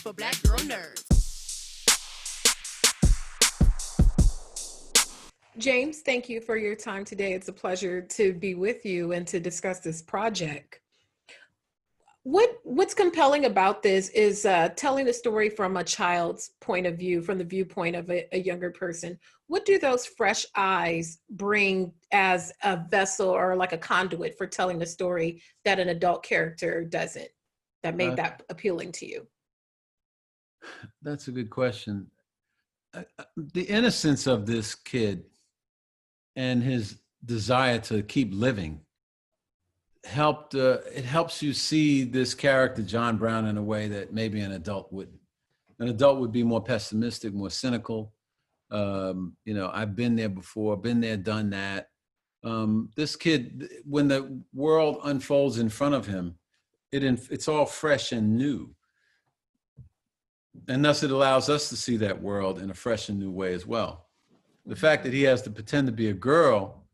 for Black girl nerds. James, thank you for your time today. It's a pleasure to be with you and to discuss this project. What's compelling about this is telling the story from a child's point of view, from the viewpoint of a younger person. What do those fresh eyes bring as a vessel or like a conduit for telling the story that an adult character doesn't, that made that appealing to you? That's a good question. The innocence of this kid and his desire to keep living helped. It helps you see this character, John Brown, in a way that maybe an adult wouldn't. An adult would be more pessimistic, more cynical. I've been there before, been there, done that. This kid, when the world unfolds in front of him, it's all fresh and new. And thus it allows us to see that world in a fresh and new way as well. The fact that he has to pretend to be a girl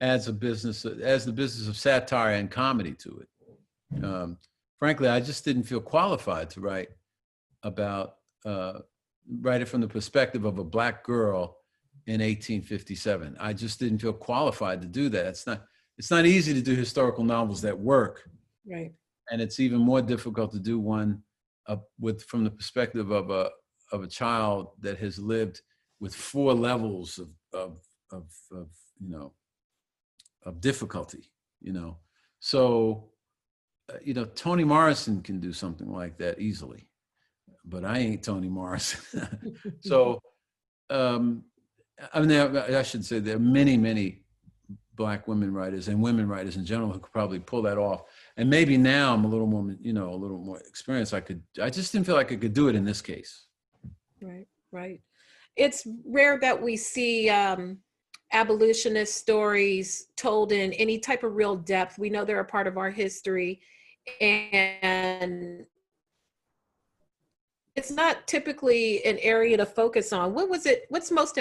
adds the business of satire and comedy to it. Frankly, I just didn't feel qualified to write it from the perspective of a Black girl in 1857. I just didn't feel qualified to do that. It's not easy to do historical novels that work. Right. And it's even more difficult to do one from the perspective of a child that has lived with 4 levels of difficulty, So, Toni Morrison can do something like that easily, but I ain't Toni Morrison. So, I should say there are many, many Black women writers and women writers in general who could probably pull that off. And maybe now I'm a little more experienced. I just didn't feel like I could do it in this case. Right. It's rare that we see abolitionist stories told in any type of real depth. We know they're a part of our history, and it's not typically an area to focus on. What was most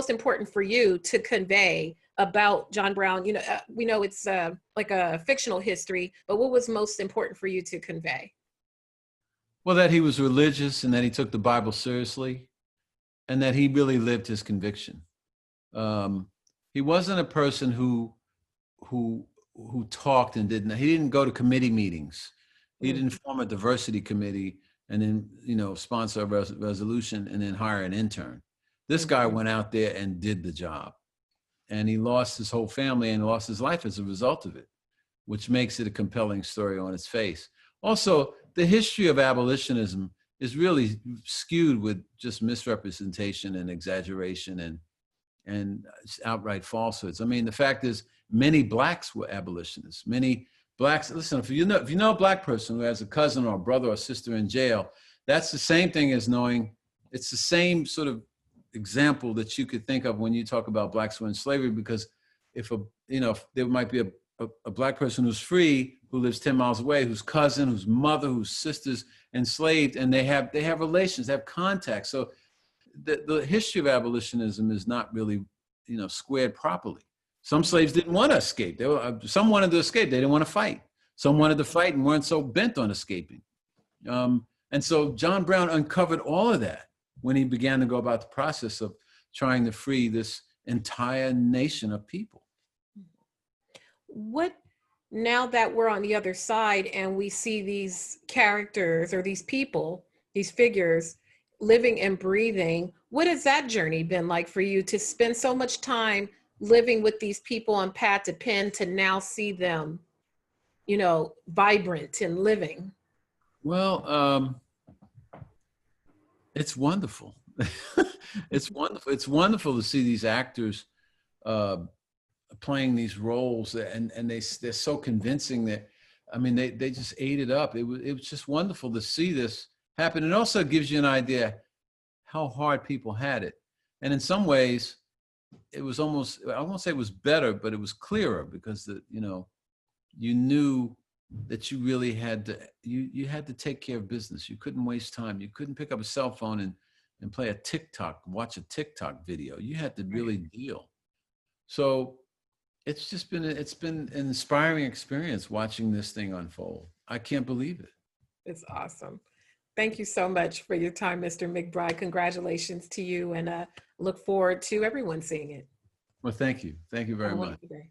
important for you to convey about John Brown? We know it's like a fictional history, but what was most important for you to convey? Well, that he was religious and that he took the Bible seriously and that he really lived his conviction. He wasn't a person who talked and he didn't go to committee meetings. He didn't form a diversity committee and then, sponsor a resolution and then hire an intern. This guy went out there and did the job, and he lost his whole family and lost his life as a result of it, which makes it a compelling story on its face. Also, the history of abolitionism is really skewed with just misrepresentation and exaggeration and outright falsehoods. I mean, the fact is, many Blacks were abolitionists. Many Blacks, listen, if you know a Black person who has a cousin or a brother or sister in jail, that's the same thing as knowing, it's the same sort of example that you could think of when you talk about Blacks who were in slavery, because if there might be a Black person who's free, who lives 10 miles away, whose cousin, whose mother, whose sister's enslaved, and they have relations, they have contacts. So the history of abolitionism is not really, squared properly. Some slaves didn't want to escape. Some wanted to escape. They didn't want to fight. Some wanted to fight and weren't so bent on escaping. And so John Brown uncovered all of that when he began to go about the process of trying to free this entire nation of people. Now that we're on the other side and we see these characters or these people, these figures living and breathing, what has that journey been like for you to spend so much time living with these people on pad to pen to now see them, vibrant and living? Well, it's wonderful. It's wonderful. It's wonderful to see these actors playing these roles, and they're so convincing that, I mean, they just ate it up. It was just wonderful to see this happen. It also gives you an idea how hard people had it. And in some ways, it was almost, I won't say it was better, but it was clearer, because you knew that you really had to, you had to take care of business. You couldn't waste time. You couldn't pick up a cell phone and play watch a TikTok video. You had to really deal. So it's been an inspiring experience watching this thing unfold. I can't believe it. It's awesome. Thank you so much for your time, Mr. McBride. Congratulations to you, and look forward to everyone seeing it. Well, thank you. Thank you Have very a much. wonderful day.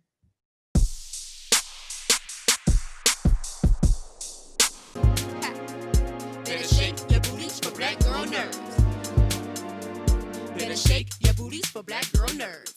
Better shake your booties for black girl nerds. Better shake your booties for black girl nerds.